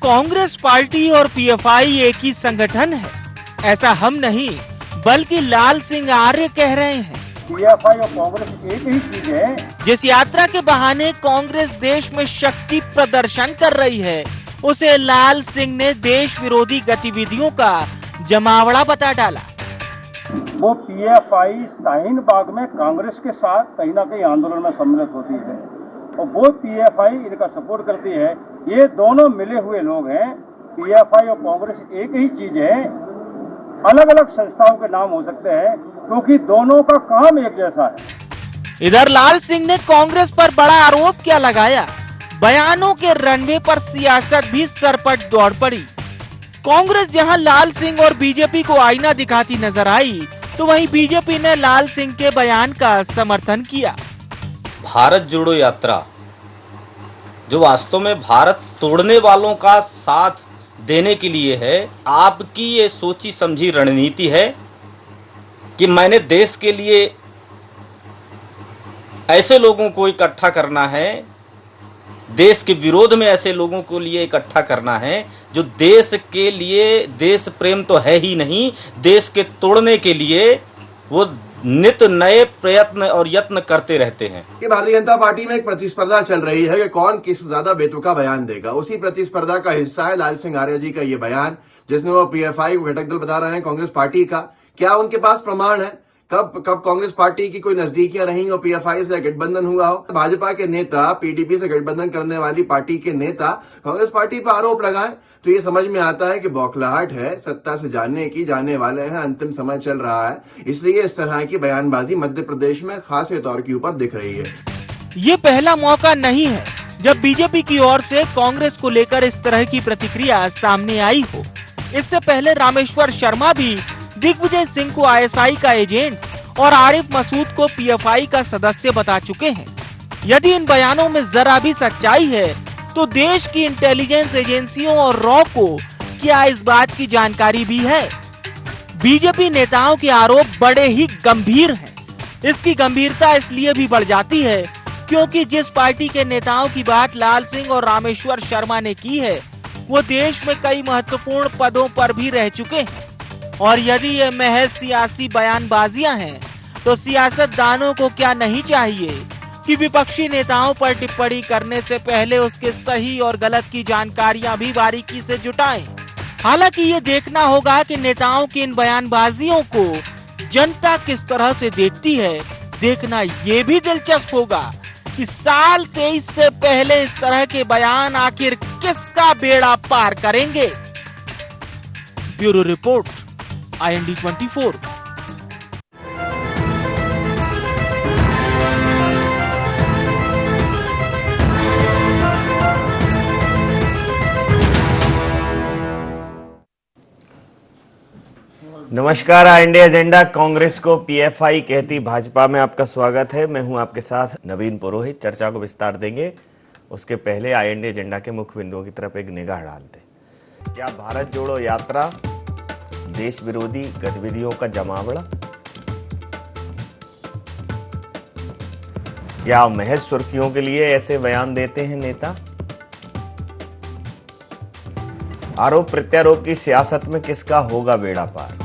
Congress party और PFI एक ही संगठन है, ऐसा हम नहीं बल्कि लाल सिंह आर्य कह रहे हैं। पीएफआई और कांग्रेस एक ही चीज है। जिस यात्रा के बहाने कांग्रेस देश में शक्ति प्रदर्शन कर रही है, उसे लाल सिंह ने देश विरोधी गतिविधियों का जमावड़ा बता डाला। वो पीएफआई शाहीन बाग में कांग्रेस के साथ कहीं ना कहीं आंदोलन में सम्मिलित होती है और वो पीएफआई इनका सपोर्ट करती है। ये दोनों मिले हुए लोग हैं। पीएफआई और कांग्रेस एक ही चीज है। अलग अलग संस्थाओं के नाम हो सकते हैं क्योंकि दोनों का काम एक जैसा है। इधर लाल सिंह ने कांग्रेस पर बड़ा आरोप क्या लगाया, बयानों के रनवे पर सियासत भी सरपट दौड़ पड़ी। कांग्रेस जहां लाल सिंह और बीजेपी को आईना दिखाती नजर आई, तो वहीं बीजेपी ने लाल सिंह के बयान का समर्थन किया। भारत जोड़ो यात्रा जो वास्तव में भारत तोड़ने वालों का साथ देने के लिए है, आपकी ये सोची समझी रणनीति है कि मैंने देश के लिए ऐसे लोगों को इकट्ठा करना है, देश के विरोध में ऐसे लोगों को लिए इकट्ठा करना है जो देश के लिए, देश प्रेम तो है ही नहीं, देश के तोड़ने के लिए वो नित नए प्रयत्न और यत्न करते रहते हैं। कि भारतीय जनता पार्टी में एक प्रतिस्पर्धा चल रही है कि कौन किस ज्यादा बेतुका बयान देगा। उसी प्रतिस्पर्धा का हिस्सा है लाल सिंह आर्य जी का ये बयान, जिसमें वो पीएफआई को घटक दल बता रहे हैं कांग्रेस पार्टी का। क्या उनके पास प्रमाण है कब कांग्रेस पार्टी की कोई नजदीकियां रही हो, पीएफआई से गठबंधन हुआ हो? भाजपा के नेता, पीडीपी से गठबंधन करने वाली पार्टी के नेता कांग्रेस पार्टी पर आरोप लगाएं तो ये समझ में आता है कि बौखलाहट है, सत्ता से जाने की, जाने वाले हैं, अंतिम समय चल रहा है, इसलिए इस तरह की बयानबाजी मध्य प्रदेश में खास तौर के ऊपर दिख रही है। ये पहला मौका नहीं है जब बीजेपी की ओर से कांग्रेस को लेकर इस तरह की प्रतिक्रिया सामने आई हो। इससे पहले रामेश्वर शर्मा भी दिग्विजय सिंह को आईएसआई का एजेंट और आरिफ मसूद को पीएफआई का सदस्य बता चुके हैं। यदि इन बयानों में जरा भी सच्चाई है तो देश की इंटेलिजेंस एजेंसियों और रॉ को क्या इस बात की जानकारी भी है? बीजेपी नेताओं के आरोप बड़े ही गंभीर हैं। इसकी गंभीरता इसलिए भी बढ़ जाती है क्योंकि जिस पार्टी के नेताओं की बात लाल सिंह और रामेश्वर शर्मा ने की है, वो देश में कई महत्वपूर्ण पदों पर भी रह चुके हैं। और यदि ये महज सियासी बयानबाजियां हैं, तो सियासतदानों को क्या नहीं चाहिए कि विपक्षी नेताओं पर टिप्पणी करने से पहले उसके सही और गलत की जानकारियां भी बारीकी से जुटाएं। हालांकि ये देखना होगा कि नेताओं की इन बयानबाजियों को जनता किस तरह से देखती है। देखना ये भी दिलचस्प होगा कि साल 23 से पहले इस तरह के बयान आखिर किसका बेड़ा पार करेंगे। Bureau report, IND 24। नमस्कार, इंडिया एजेंडा कांग्रेस को पीएफआई कहती भाजपा में आपका स्वागत है। मैं हूं आपके साथ नवीन पुरोहित। चर्चा को विस्तार देंगे, उसके पहले IND एजेंडा के मुख्य बिंदुओं की तरफ एक निगाह डालते। क्या भारत जोड़ो यात्रा देश विरोधी गतिविधियों का जमावड़ा? क्या महज सुर्खियों के लिए ऐसे बयान देते हैं नेता? आरोप प्रत्यारोप की सियासत में किसका होगा बेड़ा पार?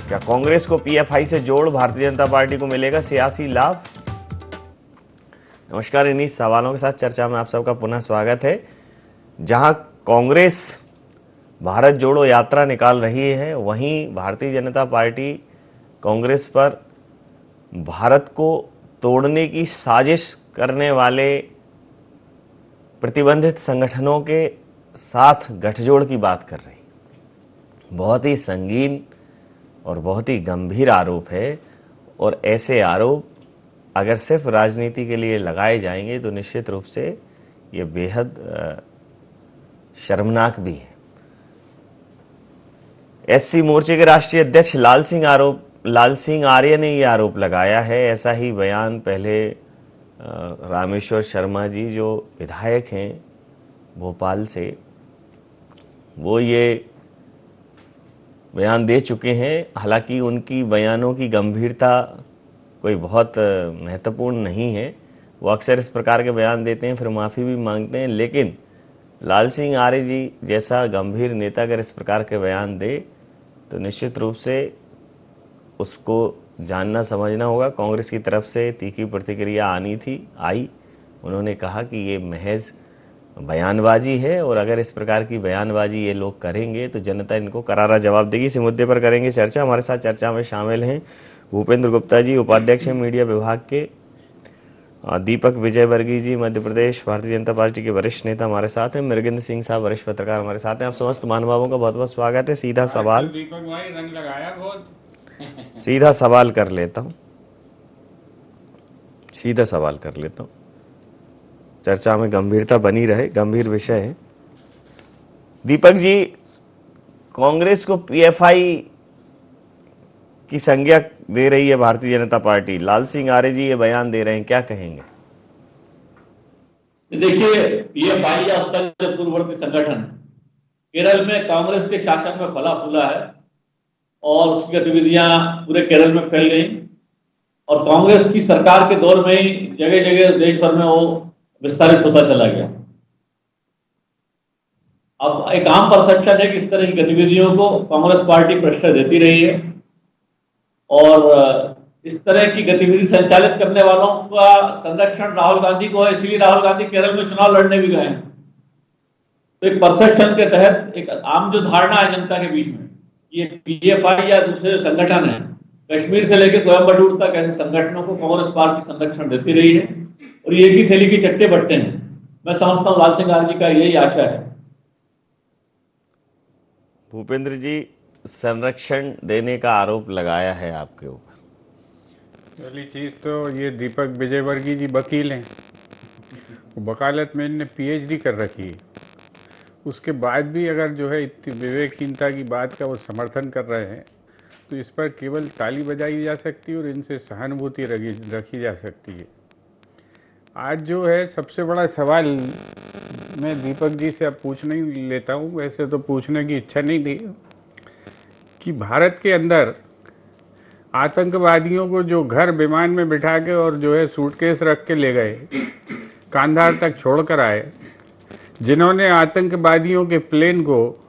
क्या कांग्रेस को पीएफआई से जोड़ भारतीय जनता पार्टी को मिलेगा सियासी लाभ? नमस्कार, इन्हीं सवालों के साथ चर्चा में आप सबका पुनः स्वागत है। जहां कांग्रेस भारत जोड़ो यात्रा निकाल रही है, वहीं भारतीय जनता पार्टी कांग्रेस पर भारत को तोड़ने की साजिश करने वाले प्रतिबंधित संगठनों के साथ गठजोड़ की बात कर रही। बहुत ही संगीन और बहुत ही गंभीर आरोप है, और ऐसे आरोप अगर सिर्फ राजनीति के लिए लगाए जाएंगे तो निश्चित रूप से ये बेहद शर्मनाक भी है। एससी मोर्चे के राष्ट्रीय अध्यक्ष लाल सिंह आर्य ने ये आरोप लगाया है। ऐसा ही बयान पहले रामेश्वर शर्मा जी जो विधायक हैं भोपाल से, वो ये बयान दे चुके हैं। हालांकि उनकी बयानों की गंभीरता कोई बहुत महत्वपूर्ण नहीं है। वो अक्सर इस प्रकार के बयान देते हैं, फिर माफ़ी भी मांगते हैं। लेकिन लाल सिंह आर्य जी जैसा गंभीर नेता अगर इस प्रकार के बयान दे तो निश्चित रूप से उसको जानना समझना होगा। कांग्रेस की तरफ से तीखी प्रतिक्रिया आई। उन्होंने कहा कि ये महज बयानबाजी है और अगर इस प्रकार की बयानबाजी ये लोग करेंगे तो जनता इनको करारा जवाब देगी। इसी मुद्दे पर करेंगे चर्चा। हमारे साथ चर्चा में शामिल हैं भूपेंद्र गुप्ता जी, उपाध्यक्ष हैं मीडिया विभाग के, दीपक विजयवर्गीय जी मध्य प्रदेश भारतीय जनता पार्टी के वरिष्ठ नेता हमारे साथ हैं, मृगेंद्र सिंह साहब वरिष्ठ पत्रकार हमारे साथ हैं। आप समस्त महानुभावों का बहुत बहुत स्वागत है। सीधा सवाल दीपक भाई रंग लगाया बहुत। सीधा सवाल कर लेता हूं, चर्चा में गंभीरता बनी रहे, गंभीर विषय है। दीपक जी, कांग्रेस को पीएफआई की संज्ञा दे रही है भारतीय जनता पार्टी, लाल सिंह आर्य जी ये बयान दे रहे हैं, क्या कहेंगे? देखिए, पीएफआई या उसका जो पूर्ववर्ती संगठन केरल में कांग्रेस के शासन में फला फूला है और उसकी गतिविधियां पूरे केरल में फैल गई और कांग्रेस की सरकार के दौर में ही जगह जगह देश भर में वो विस्तारित होता चला गया। अब एक आम परसेप्शन है कि इस तरह की गतिविधियों को कांग्रेस पार्टी प्रश्रय देती रही है और इस तरह की गतिविधि संचालित करने वालों का संरक्षण राहुल गांधी को है, इसलिए राहुल गांधी केरल में चुनाव लड़ने भी गए हैं। तो एक परसेप्शन के तहत एक आम जो धारणा है जनता के बीच में, ये पीएफआई या दूसरे संगठन है, कश्मीर से लेकर कोयम्बटूर तक ऐसे संगठनों को कांग्रेस पार्टी संरक्षण देती रही है और ये एक ही थैली के चट्टे बट्टे हैं। मैं समझता हूँ लाल सिंह आर्य जी का यही आशा है। भूपेंद्र जी, संरक्षण देने का आरोप लगाया है आपके ऊपर। पहली चीज तो ये दीपक विजयवर्गीय जी वकील हैं, वकालत में इन्होंने पीएचडी कर रखी है। उसके बाद भी अगर जो है इतनी विवेकहीनता की बात का वो समर्थन कर रहे हैं तो इस पर केवल ताली बजाई जा सकती है और इनसे सहानुभूति रखी जा सकती है। आज जो है सबसे बड़ा सवाल मैं दीपक जी से अब पूछ नहीं लेता हूँ, वैसे तो पूछने की इच्छा नहीं थी, कि भारत के अंदर आतंकवादियों को जो घर विमान में बिठा के और जो है सूटकेस रख के ले गए, कांधार तक छोड़कर आए, जिन्होंने आतंकवादियों के प्लेन को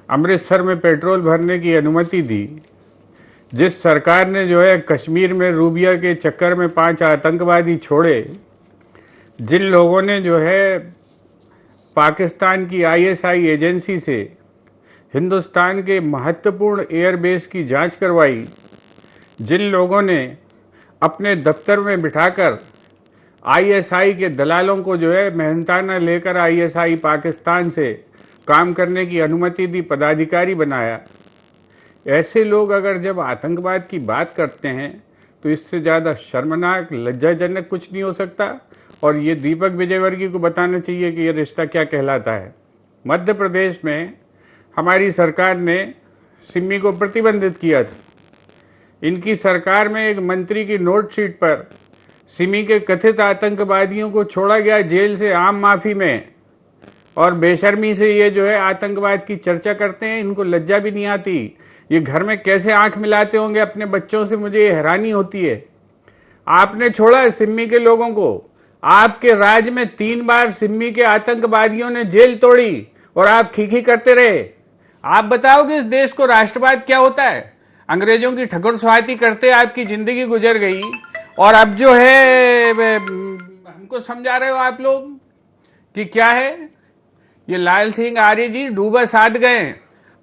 अमृतसर में पेट्रोल भरने की अनुमति दी, जिस सरकार ने जो है कश्मीर में रूबिया के चक्कर में 5 आतंकवादी छोड़े, जिन लोगों ने जो है पाकिस्तान की आईएसआई एजेंसी से हिंदुस्तान के महत्वपूर्ण एयरबेस की जांच करवाई, जिन लोगों ने अपने दफ्तर में बिठाकर आईएसआई के दलालों को जो है मेहनताना लेकर आईएसआई पाकिस्तान से काम करने की अनुमति दी, पदाधिकारी बनाया, ऐसे लोग अगर जब आतंकवाद की बात करते हैं तो इससे ज़्यादा शर्मनाक, लज्जाजनक कुछ नहीं हो सकता। और ये दीपक विजयवर्गीय को बताना चाहिए कि ये रिश्ता क्या कहलाता है। मध्य प्रदेश में हमारी सरकार ने सिमी को प्रतिबंधित किया था। इनकी सरकार में एक मंत्री की नोट शीट पर सिमी के कथित आतंकवादियों को छोड़ा गया जेल से आम माफी में, और बेशर्मी से ये जो है आतंकवाद की चर्चा करते हैं। इनको लज्जा भी नहीं आती। ये घर में कैसे आंख मिलाते होंगे अपने बच्चों से, मुझे हैरानी होती है। आपने छोड़ा सिमी के लोगों को, आपके राज्य में 3 बार सिमी के आतंकवादियों ने जेल तोड़ी और आप खीखी करते रहे। आप बताओ कि इस देश को राष्ट्रवाद क्या होता है? अंग्रेजों की ठकुर स्वाती करते आपकी जिंदगी गुजर गई और अब जो है हमको समझा रहे हो आप लोग कि क्या है ये। लाल सिंह आर्य जी डूबा साध गए,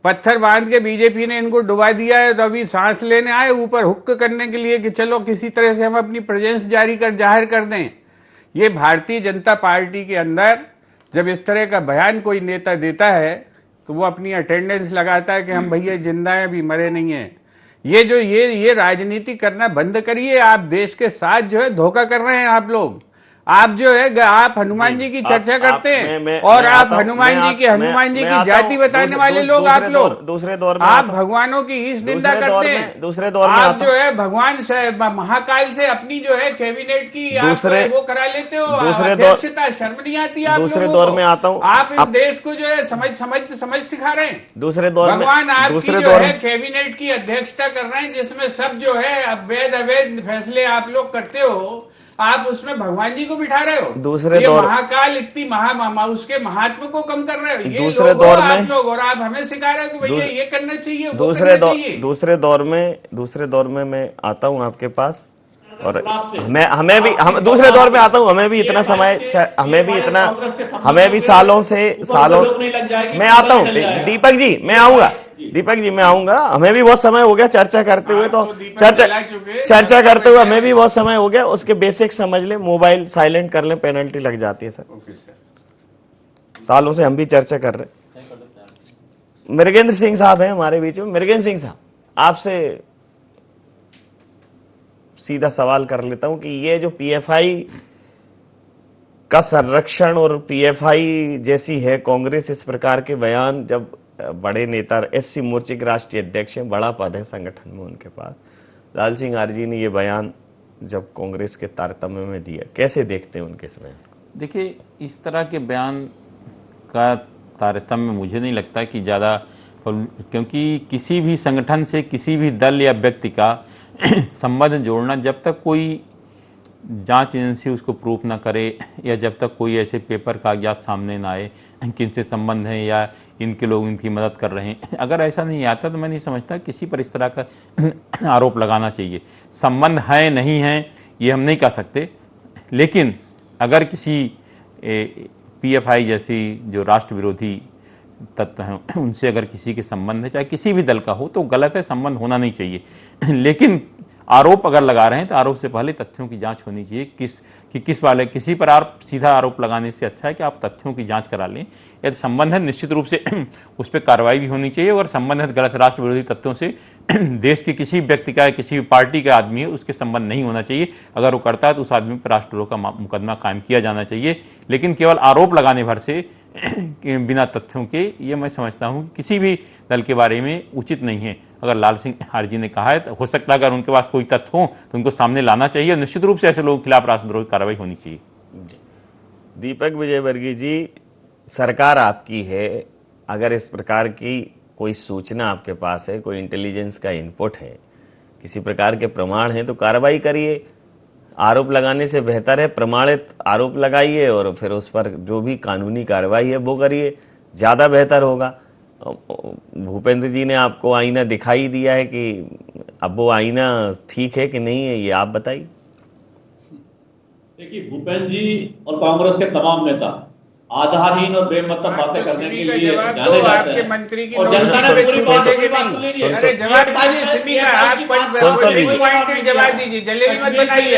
पत्थर बांध के बीजेपी ने इनको डुबा दिया है। तो अभी सांस लेने आए ऊपर हुक्क करने के लिए कि चलो किसी तरह से हम अपनी प्रेजेंस जाहिर कर दें। ये भारतीय जनता पार्टी के अंदर जब इस तरह का बयान कोई नेता देता है तो वो अपनी अटेंडेंस लगाता है कि हम भैया जिंदा हैं, अभी मरे नहीं हैं। ये राजनीति करना बंद करिए। आप देश के साथ जो है धोखा कर रहे हैं आप लोग। आप जो है आप हनुमान जी की चर्चा करते हैं और आप हनुमान जी की जाति बताने वाले लोग, आप लोग दूसरे दौर में आप भगवानों की ईश निंदा करते हैं। दूसरे दौर में आप जो है भगवान से महाकाल से अपनी जो है कैबिनेट की वो करा लेते हो। अध्यक्षता शर्म नहीं आती आप लोगों को। दूसरे दौर में आता हूँ। आप इस देश को जो है समझ सिखा रहे हैं। दूसरे दौर में भगवान आपकी जो है कैबिनेट की अध्यक्षता कर रहे हैं, जिसमें सब जो है वैध अवैध फैसले आप लोग करते हो। आप उसमें भगवान जी को बिठा रहे हो। दूसरे ये दौर महाकाल इतनी उसके महात्मा को कम कर रहे हो। ये दूसरे लोग दौर हो, में आप लोग और आप हमें सिखा रहे हो कि भैया ये करना चाहिए, वो दूसरे करना दौर चाहिए। दूसरे दौर में मैं आता हूं आपके पास, और हम दूसरे दौर में आता हूं। हमें भी इतना सालों मैं आता हूं। दीपक जी मैं आऊंगा। हमें भी बहुत समय हो गया चर्चा करते हुए, तो चर्चा करते हुए हमें भी बहुत समय हो गया। उसके बेसिक समझ ले, मोबाइल साइलेंट कर ले, पेनल्टी लग जाती है सर। सालों से हम भी चर्चा कर रहे। मृगेंद्र सिंह साहब हैं हमारे बीच में। मृगेंद्र सिंह साहब, आपसे सीधा सवाल कर लेता हूं कि ये जो पीएफआई का संरक्षण और पीएफआई जैसी है कांग्रेस, इस प्रकार के बयान, जब बड़े नेता एससी मोर्चे के राष्ट्रीय अध्यक्ष हैं, बड़ा पद है संगठन में उनके पास, लाल सिंह आरजी ने ये बयान जब कांग्रेस के तारतम्य में दिया, कैसे देखते हैं उनके इस बयान को? देखिए, इस तरह के बयान का तारतम्य मुझे नहीं लगता कि ज़्यादा, क्योंकि किसी भी संगठन से किसी भी दल या व्यक्ति का संबंध जोड़ना, जब तक कोई जांच एजेंसी उसको प्रूफ ना करे, या जब तक कोई ऐसे पेपर कागजात सामने ना आए किनसे संबंध है या इनके लोग इनकी मदद कर रहे हैं, अगर ऐसा नहीं आता तो मैं नहीं समझता किसी पर इस तरह का आरोप लगाना चाहिए। संबंध है नहीं है ये हम नहीं कह सकते, लेकिन अगर किसी पीएफआई जैसी जो राष्ट्र विरोधी तत्व हैं उनसे अगर किसी के संबंध है, चाहे किसी भी दल का हो, तो गलत है, संबंध होना नहीं चाहिए। लेकिन आरोप अगर लगा रहे हैं तो आरोप से पहले तथ्यों की जांच होनी चाहिए। किसी पर सीधा आरोप लगाने से अच्छा है कि आप तथ्यों की जांच करा लें। यदि संबंध है, निश्चित रूप से उस पर कार्रवाई भी होनी चाहिए। और संबंध है गलत राष्ट्र विरोधी तत्वों से, देश के किसी व्यक्ति का, किसी भी पार्टी का आदमी है, उसके संबंध नहीं होना चाहिए। अगर वो करता है तो उस आदमी पर राष्ट्रद्रोह का मुकदमा कायम किया जाना चाहिए। लेकिन केवल आरोप लगाने भर से बिना तथ्यों के, ये मैं समझता हूं कि किसी भी दल के बारे में उचित नहीं है। अगर लाल सिंह आरजी ने कहा है तो हो सकता है अगर उनके पास कोई तथ्य हो तो उनको सामने लाना चाहिए, और निश्चित रूप से ऐसे लोगों के खिलाफ राष्ट्रद्रोह की कार्रवाई होनी चाहिए। दीपक विजयवर्गीय जी, सरकार आपकी है, अगर इस प्रकार की कोई सूचना आपके पास है, कोई इंटेलिजेंस का इनपुट है, किसी प्रकार के प्रमाण है, तो कार्रवाई करिए। आरोप लगाने से बेहतर है प्रमाणित आरोप लगाइए और फिर उस पर जो भी कानूनी कार्रवाई है वो करिए, ज़्यादा बेहतर होगा। भूपेंद्र जी ने आपको आईना दिखाई दिया है कि अब वो आईना ठीक है कि नहीं है, ये आप बताइए। देखिए, भूपेंद्र जी और कांग्रेस के तमाम नेता आधारहीन और बेमतलब बातें करने के लिए जाने जाते हैं, मंत्री की और जनता ने पूरी बात अरे जवाब दीजिए, सिमी का आप पॉइंट जवाब दीजिए, जलेबी मत बनाइए।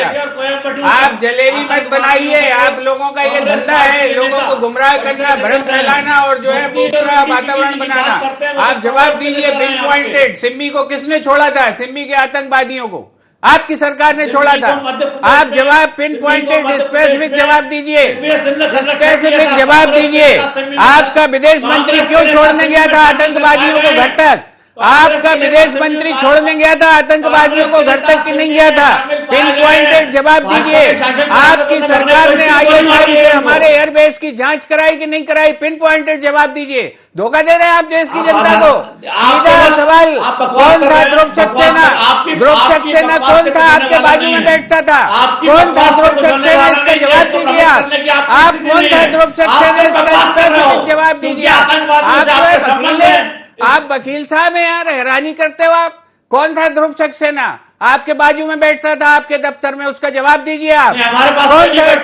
आप जलेबी मत बनाइए। आप लोगों का ये धंधा है, लोगों को गुमराह करना, भ्रम फैलाना और जो है दूसरा वातावरण बनाना। आप जवाब दीजिए पिन पॉइंटेड। सिमी को किसने छोड़ा था? सिमी के आतंकवादियों को आपकी सरकार ने छोड़ा था। आप जवाब पिन पॉइंटेड स्पेसिफिक जवाब दीजिए, स्पेसिफिक जवाब दीजिए। आपका विदेश मंत्री क्यों छोड़ने गया था आतंकवादियों को घर तक? आपका विदेश मंत्री छोड़ने गया था आतंकवादियों को घर तक कि नहीं गया था? पिन पॉइंटेड जवाब दीजिए। आपकी सरकार ने आईएसआई से हमारे एयरबेस की जांच कराई कि नहीं कराई? पिन पॉइंटेड जवाब दीजिए। धोखा दे रहे हैं आप देश की जनता को। सीधा सवाल, कौन था ध्रुव सक्सेना? ध्रुव सक्सेना कौन था? आपके बाजू में बैठता था, कौन था ध्रुव सक्सेना? इसका जवाब दीजिए। आप कौन था ध्रुव सक्सेना? इसका स्पेसिफिक जवाब दीजिए। आप वकील साहब हैं यार, हैरानी करते हो आप। कौन था ध्रुव सक्सेना? आपके बाजू में बैठता था आपके दफ्तर में, उसका जवाब दीजिए आप।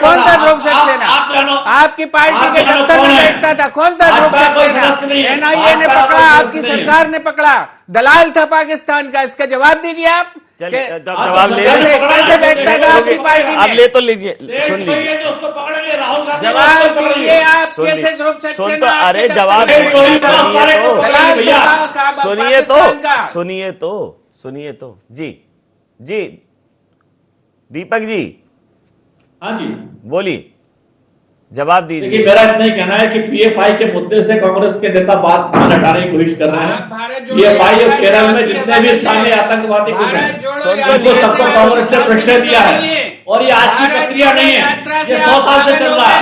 कौन था ध्रुव सक्सेना? आपकी पार्टी के दफ्तर में बैठता था, कौन था ध्रुव सक्सेना? एनआईए ने पकड़ा, आपकी सरकार ने पकड़ा, दलाल था पाकिस्तान का। इसका जवाब दीजिए आप। जवाब ले कैसे बैठता था आपकी पार्टी में? अब ले तो लीजिए, सुन लीजिए, जवाब दीजिए आप। कैसे ध्रुव सक्सेना? तो अरे जवाब सुनिए तो जी दीपक जी, हाँ जी बोलिए, जवाब दीजिए। देखिए, मेरा इतना ही कहना है कि पीएफआई के मुद्दे से कांग्रेस के नेता बात हटाने की कोशिश कर रहे हैं। पीएफआई और केरल में जितने भी स्थानीय आतंकवादी कुछ हैं, उनको सबको कांग्रेस ने प्रश्रय दिया है। और ये आज की प्रक्रिया नहीं है, ये 100 साल से चल रहा है।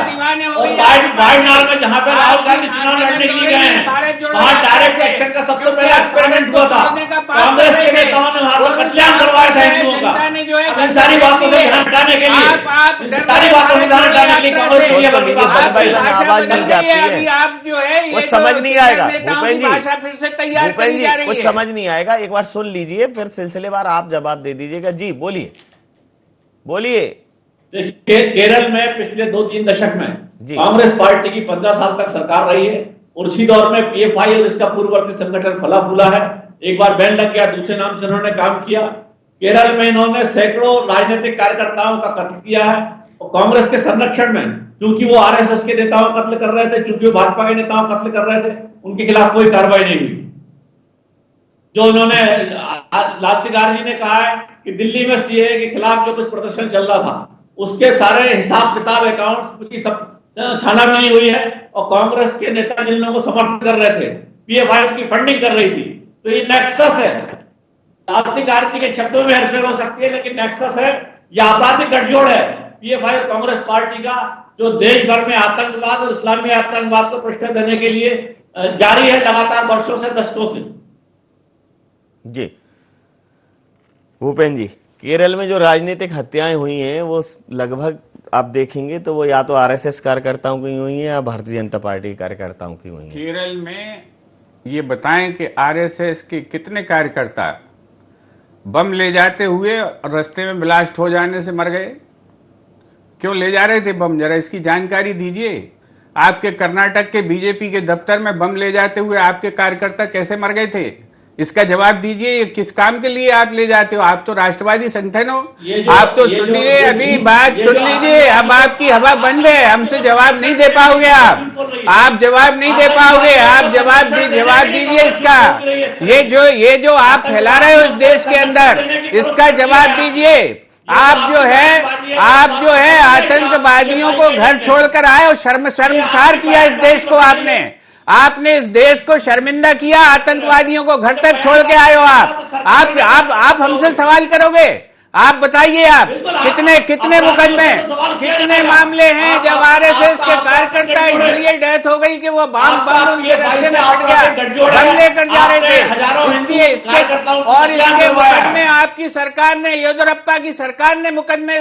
और वायनाड में जहाँ पे राहुल गांधी चुनाव लड़ने के लिए गए हैं, वहाँ डायरेक्ट एक्शन का सबसे पहला एक्सपेरिमेंट हुआ था। कांग्रेस के नेताओं ने वहाँ पर कल्याण करवाया था हिंदुओं का। इन सारी बातों से ध्यान हटाने के लिए आवाज नहीं जाती है। अभी आप जो है कुछ समझ नहीं आएगा भूपेन जी, भाषा फिर से तैयार करी जा रही है। कुछ समझ नहीं आएगा, एक बार सुन लीजिए, फिर सिलसिलेवार आप जवाब दे दीजिएगा। जी बोलिए बोलिए। केरल में पिछले 2-3 दशक में जी। कांग्रेस पार्टी की 15 साल तक सरकार रही है और उसी दौर में पीएफआई और इसका पूर्ववर्ती संगठन फला फूला है। एक बार बैन लग गया, दूसरे नाम से उन्होंने काम किया। केरल में इन्होंने सैकड़ों राजनीतिक कार्यकर्ताओं का कत्ल किया है और कांग्रेस के संरक्षण में, क्योंकि वो आरएसएस के नेताओं का कत्ल कर रहे थे, क्योंकि वो भाजपा के नेताओं का कत्ल कर रहे थे, उनके खिलाफ कोई कार्रवाई नहीं हुई। जो उन्होंने लाल सिंह आर्य जी ने कहा है कि दिल्ली में सीएए के खिलाफ जो कुछ प्रदर्शन चल रहा था उसके सारे हिसाब किताब अकाउंट्स की सब छानाबीनी हुई है और कांग्रेस के नेता जिन लोगों को समर्थन कर रहे थे, पीएफआई की फंडिंग कर रही थी। तो ये नेक्सस है। लाल सिंह आर्य के शब्दों में हेरफेर हो सकती है, लेकिन नेक्सस है, यह आपराधिक गठजोड़ है पीएफआई और कांग्रेस पार्टी का, जो देश भर में आतंकवाद और इस्लामी आतंकवाद को प्रोत्साहन देने के लिए जारी है लगातार वर्षों से, दशकों से। जी भूपेन जी, केरल में जो राजनीतिक हत्याएं हुई हैं वो लगभग आप देखेंगे तो वो या तो आरएसएस कार्यकर्ताओं की हुई हैं या भारतीय जनता पार्टी कार्यकर्ताओं की हुई हैं। केरल में ये बताएं कि आरएसएस के कितने कार्यकर्ता बम ले जाते हुए और रास्ते में ब्लास्ट हो जाने से मर गए? क्यों ले जा रहे थे बम, जरा इसकी जानकारी दीजिए। आपके कर्नाटक के बीजेपी के दफ्तर में बम ले जाते हुए आपके कार्यकर्ता कैसे मर गए थे? इसका जवाब दीजिए। किस काम के लिए आप ले जाते हो? आप तो राष्ट्रवादी संगठन हो। आप तो सुन लीजिए, अभी बात सुन लीजिए। अब आपकी हवा बंद है, हमसे जवाब नहीं दे पाओगे आप जवाब नहीं दे पाओगे। आप जवाब दीजिए इसका। ये जो आप फैला रहे हो इस देश के अंदर, इसका जवाब दीजिए। आप जो है आतंकवादियों को घर छोड़कर आए और शर्मसार किया इस देश को। आपने इस देश को शर्मिंदा किया, आतंकवादियों को घर तक छोड़ के आए हो आप हमसे सवाल करोगे? आप बताइए, आप कितने मुकदमे, कितने मामले हैं जब आरएसएस के कार्यकर्ता इसलिए डेथ हो गई कि वो बम उनके रास्ते में फट गया, बम लेकर जा रहे थे, इसलिए इसके मुकदमे आपकी सरकार ने, येदियुरप्पा की सरकार ने मुकदमे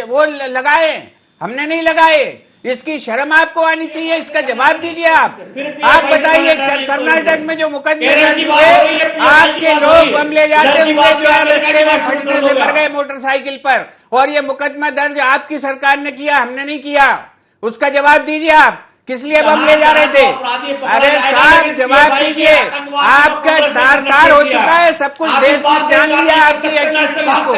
वो लगाए, हमने नहीं लगाए। इसकी शर्म आपको आनी चाहिए। इसका जवाब दीजिए आप बताइए। कर्नाटक में जो मुकदमे दर्ज हुए, आपके लोग बम ले जाते हुए जो है रास्ते में फटने से मर गए मोटरसाइकिल पर, और ये मुकदमा दर्ज आपकी सरकार ने किया, हमने नहीं किया। उसका जवाब दीजिए। आप किस लिए बम ले जा रहे थे? अरे साहब जवाब दीजिए। आपका तार हो चुका है, सब कुछ देश ने जान लिया आपकी एक्टिविटीज को,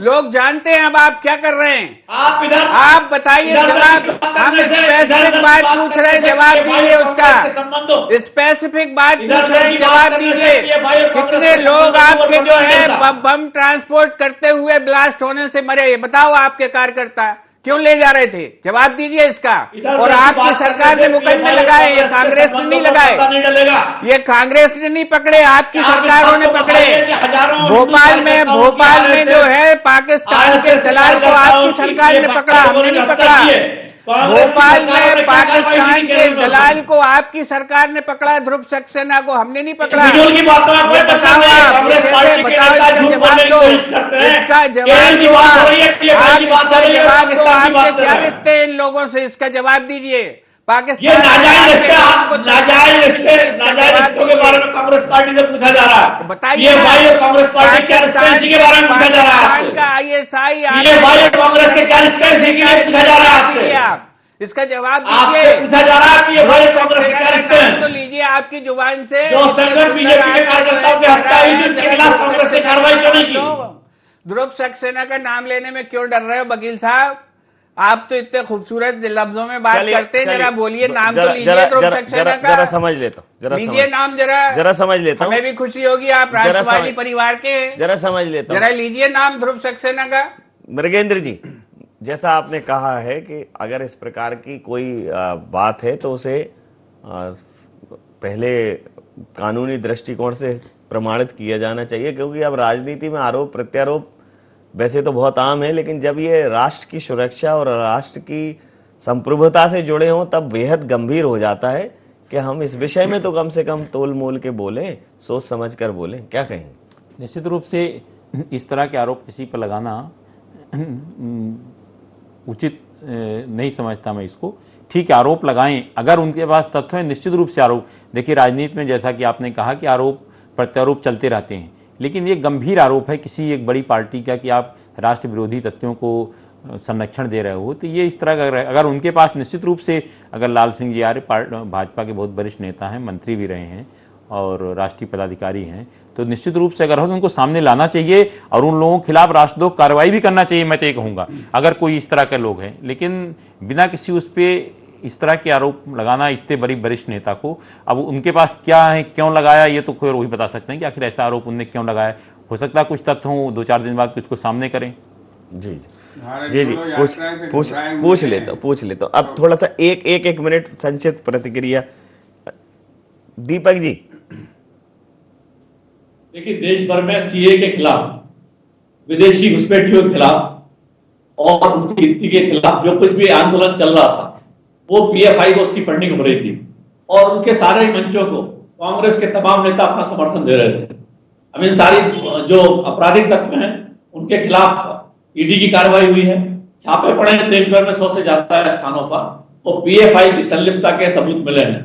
लोग जानते हैं अब आप क्या कर रहे हैं। आप बताइए जवाब। हम स्पेसिफिक बात पूछ रहे हैं, जवाब दीजिए उसका। स्पेसिफिक बात पूछ रहे हैं, जवाब दीजिए। कितने लोग आपके जो है बम ट्रांसपोर्ट करते हुए ब्लास्ट होने से मरे, ये बताओ। आपके कार्यकर्ता क्यों ले जा रहे थे? जवाब दीजिए इसका। और आपकी सरकार ने मुकदमे लगाए, ये कांग्रेस ने नहीं लगाए, ये कांग्रेस ने नहीं पकड़े, आपकी सरकारों ने पकड़े। भोपाल में जो है पाकिस्तान के दलाल को आपकी सरकार ने पकड़ा, हमने नहीं पकड़ा। भोपाल में पाकिस्तान के दलाल को आपकी सरकार ने पकड़ा, ध्रुव सक्सेना को हमने नहीं पकड़ा। इसका जवाब दो। आपके क्या रिश्ते इन लोगों से, इसका जवाब दीजिए। पाकिस्तान के बारे में कांग्रेस पार्टी से पूछा जा रहा है, बताइए। कांग्रेस पार्टी क्या के बारे में पूछा जा रहा है का ISI कांग्रेस के क्या पूछा जा रहा है? इसका जवाब दीजिए। पूछा जा रहा है कि ये भाई कांग्रेस के तो लीजिए आपकी जुबान से। जो संगठन बीजेपी के कार्यकर्ताओं की हत्या हुई थी, उसके खिलाफ कांग्रेस ने कार्रवाई क्यों नहीं की? ध्रुव सक्सेना का नाम लेने में क्यों डर रहे हो वकील साहब? आप तो इतने खूबसूरत लफ्जों में बात करते हैं, जरा बोलिए, नाम तो लीजिए ध्रुव सक्सेना का। जरा समझ लेता हूँ, लीजिए नाम, जरा समझ लेता हूँ। हमें भी खुशी होगी, आप राष्ट्रवादी परिवार के हैं। जरा समझ लेता हूँ, जरा लीजिए नाम ध्रुव सक्सेना का। मृगेंद्र जी, जैसा आपने कहा है कि अगर इस प्रकार की कोई बात है तो उसे पहले कानूनी दृष्टिकोण से प्रमाणित किया जाना चाहिए, क्योंकि अब राजनीति में आरोप प्रत्यारोप वैसे तो बहुत आम है, लेकिन जब ये राष्ट्र की सुरक्षा और राष्ट्र की संप्रभुता से जुड़े हों तब बेहद गंभीर हो जाता है कि हम इस विषय में तो कम से कम तोल मोल के बोलें, सोच समझ कर बोलें। क्या कहेंगे? निश्चित रूप से इस तरह के आरोप किसी पर लगाना उचित नहीं समझता मैं इसको। ठीक है, आरोप लगाएं, अगर उनके पास तथ्य है, निश्चित रूप से आरोप। देखिए, राजनीति में जैसा कि आपने कहा कि आरोप प्रत्यारोप चलते रहते हैं, लेकिन ये गंभीर आरोप है किसी एक बड़ी पार्टी का कि आप राष्ट्र विरोधी तत्वों को संरक्षण दे रहे हो। तो ये इस तरह का अगर उनके पास निश्चित रूप से, अगर लाल सिंह जी आर्य भाजपा के बहुत वरिष्ठ नेता हैं, मंत्री भी रहे हैं और राष्ट्रीय पदाधिकारी हैं, तो निश्चित रूप से अगर हो तो उनको सामने लाना चाहिए और उन लोगों के खिलाफ राष्ट्रद्रोह कार्रवाई भी करना चाहिए। मैं तो ये कहूँगा, अगर कोई इस तरह के लोग हैं, लेकिन बिना किसी उस पर इस तरह के आरोप लगाना इतने बड़ी वरिष्ठ नेता को, अब उनके पास क्या है, क्यों लगाया, ये तो कोई वही बता सकते हैं कि आखिर ऐसा आरोप उनने क्यों लगाया। हो सकता है कुछ तथ्य हों, 2-4 दिन बाद कुछ को सामने करें। जी जी जी पूछ लेता हूँ। अब थोड़ा सा एक मिनट संक्षिप्त प्रतिक्रिया दीपक जी। देखिए, देश भर में सीए के खिलाफ, विदेशी घुसपैठियों के खिलाफ और उनकी नीति के खिलाफ जो कुछ भी आंदोलन चल रहा था, वो पीएफआई को उसकी फंडिंग हो रही थी और उनके सारे मंचों को कांग्रेस के तमाम नेता अपना समर्थन दे रहे थे। अब इन सारी जो आपराधिक तत्व हैं उनके खिलाफ ईडी की कार्रवाई हुई है, छापे पड़े हैं देश भर में 100 से ज्यादा स्थानों पर, वो पीएफआई की संलिप्तता के सबूत मिले हैं।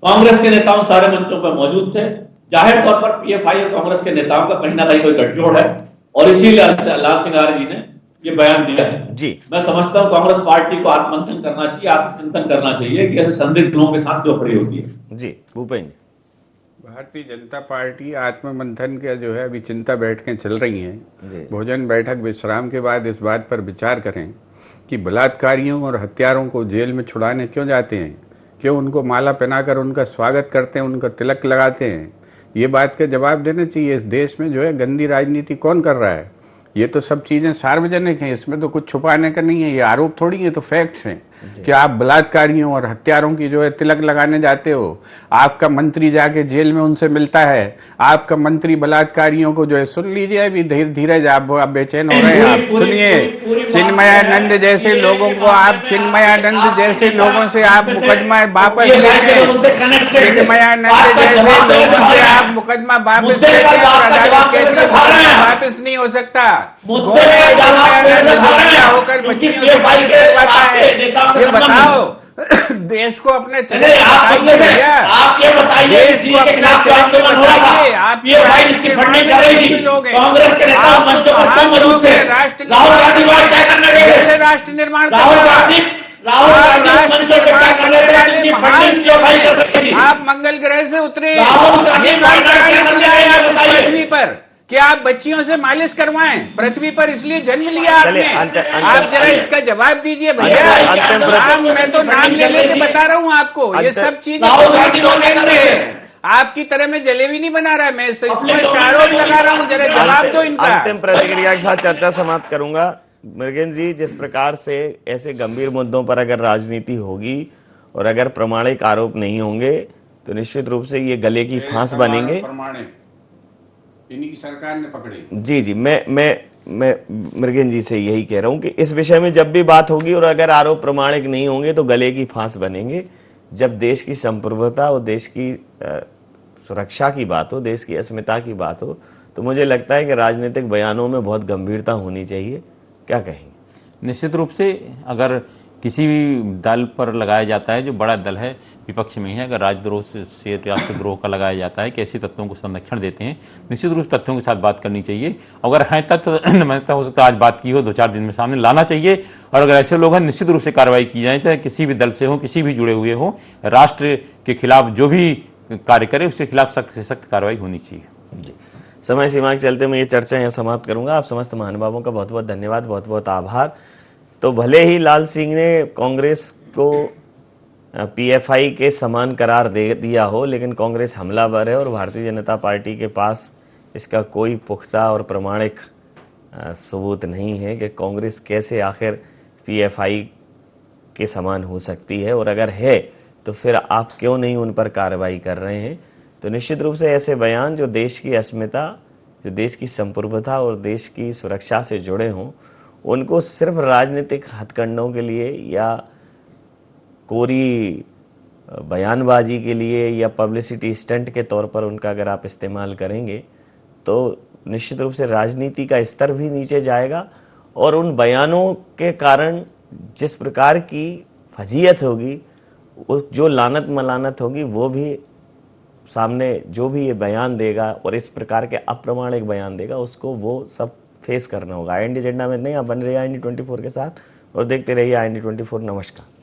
कांग्रेस के नेता उन सारे मंचों पर मौजूद थे। जाहिर तौर पर पीएफआई और कांग्रेस के नेताओं का कहीं ना कहीं कोई गठजोड़ है और इसीलिए लाल सिंह आर्य जी ने ये बयान दिया है। जी, मैं समझता हूं कांग्रेस पार्टी को आत्ममंथन करना चाहिए, आत्मचिंतन करना चाहिए कि ऐसे संदिग्ध लोगों के साथ जो खड़ी होती है। जी भूपेंद्र, भारतीय जनता पार्टी आत्ममंथन का जो है अभी चिंता बैठकें चल रही हैं। भोजन बैठक विश्राम के बाद इस बात पर विचार करें कि बलात्कारियों और हत्यारों को जेल में छुड़ाने क्यों जाते हैं, क्यों उनको माला पहनाकर उनका स्वागत करते हैं, उनका तिलक लगाते हैं। ये बात का जवाब देना चाहिए। इस देश में जो है गंदी राजनीति कौन कर रहा है? ये तो सब चीजें सार्वजनिक हैं, इसमें तो कुछ छुपाने का नहीं है। ये आरोप थोड़ी है, तो फैक्ट्स हैं कि आप बलात्कारियों और हत्यारों की जो है तिलक लगाने जाते हो। आपका मंत्री जाके जेल में उनसे मिलता है। आपका मंत्री बलात्कारियों को जो है, सुन लीजिए अभी धीरज, आप बेचैन हो रहे हैं। आप सुनिए, चिन्मयानंद जैसे लोगों को आप, चिन्मयानंद जैसे लोगों से आप मुकदमा वापस लेंगे, चिन्मयानंद जैसे लोगों से आप मुकदमा वापस लेंगे और अदालत कहती है वापस नहीं हो सकता। होकर बच्चियों से बालिश करवाता है। ये बताओ, देश को अपने चरित्र बताइए भैया, आप ये बताइए देश को अपने चरित्र बताइए। आप लोग हैं, कांग्रेस के नेता मंचों पर क्यों मौजूद थे? राहुल गांधी क्या करने गए? कैसे राष्ट्र निर्माण? आप मंगल ग्रह से उतरे, पृथ्वी पर क्या आप बच्चियों से मालिश करवाएं? पृथ्वी पर इसलिए जन्म लिया आपने। आप जरा इसका जवाब दीजिए भैया। मैं तो नाम ले लेके बता रहा हूँ आपको, ये सब चीजें आपकी तरह मैं जलेबी नहीं बना रहा, मैं इसमें आरोप लगा रहा हूँ। जरा जवाब दो इनका। अंतिम प्रतिक्रिया के साथ चर्चा समाप्त करूंगा। मृगेन जी, जिस प्रकार से ऐसे गंभीर मुद्दों पर अगर राजनीति होगी और अगर प्रमाणिक आरोप नहीं होंगे तो निश्चित रूप से ये गले की फांस बनेंगे। इन्हीं की सरकार ने पकड़े। जी, मैं मृगेन जी से यही कह रहा हूं कि इस विषय में जब भी बात होगी और अगर आरोप प्रमाणिक नहीं होंगे तो गले की फांस बनेंगे। जब देश की संप्रभुता और देश की सुरक्षा की बात हो, देश की अस्मिता की बात हो, तो मुझे लगता है कि राजनीतिक बयानों में बहुत गंभीरता होनी चाहिए। क्या कहेंगे? निश्चित रूप से अगर किसी भी दल पर लगाया जाता है, जो बड़ा दल है विपक्ष में है, अगर राजद्रोह से राष्ट्रद्रोह का लगाया जाता है कि ऐसे तत्वों को संरक्षण देते हैं, निश्चित रूप से तथ्यों के साथ बात करनी चाहिए। अगर है तथ्य, हो सकता है आज बात की हो, 2-4 दिन में सामने लाना चाहिए। और अगर ऐसे लोग हैं, निश्चित रूप से कार्रवाई की जाए, चाहे किसी भी दल से हो, किसी भी जुड़े हुए हो। राष्ट्र के खिलाफ जो भी कार्य करे उसके खिलाफ सख्त से सख्त कार्रवाई होनी चाहिए। समय सीमा के चलते मैं ये चर्चा यहाँ समाप्त करूंगा। आप समस्त महानुभावों का बहुत बहुत धन्यवाद, बहुत बहुत आभार। तो भले ही लाल सिंह ने कांग्रेस को पीएफआई के समान करार दे दिया हो, लेकिन कांग्रेस हमलावर है और भारतीय जनता पार्टी के पास इसका कोई पुख्ता और प्रमाणिक सबूत नहीं है कि कांग्रेस कैसे आखिर पीएफआई के समान हो सकती है। और अगर है तो फिर आप क्यों नहीं उन पर कार्रवाई कर रहे हैं? तो निश्चित रूप से ऐसे बयान जो देश की अस्मिता, जो देश की संप्रभुता और देश की सुरक्षा से जुड़े हों, उनको सिर्फ राजनीतिक हथकंडों के लिए या कोरी बयानबाजी के लिए या पब्लिसिटी स्टंट के तौर पर उनका अगर आप इस्तेमाल करेंगे तो निश्चित रूप से राजनीति का स्तर भी नीचे जाएगा और उन बयानों के कारण जिस प्रकार की फजीयत होगी, जो लानत मलानत होगी, वो भी सामने जो भी ये बयान देगा और इस प्रकार के अप्रामाणिक बयान देगा, उसको वो सब फेस करना होगा। IND एजेंडा में नहीं, आप बन रही IND 24 के साथ और देखते रहिए IND 24। नमस्कार।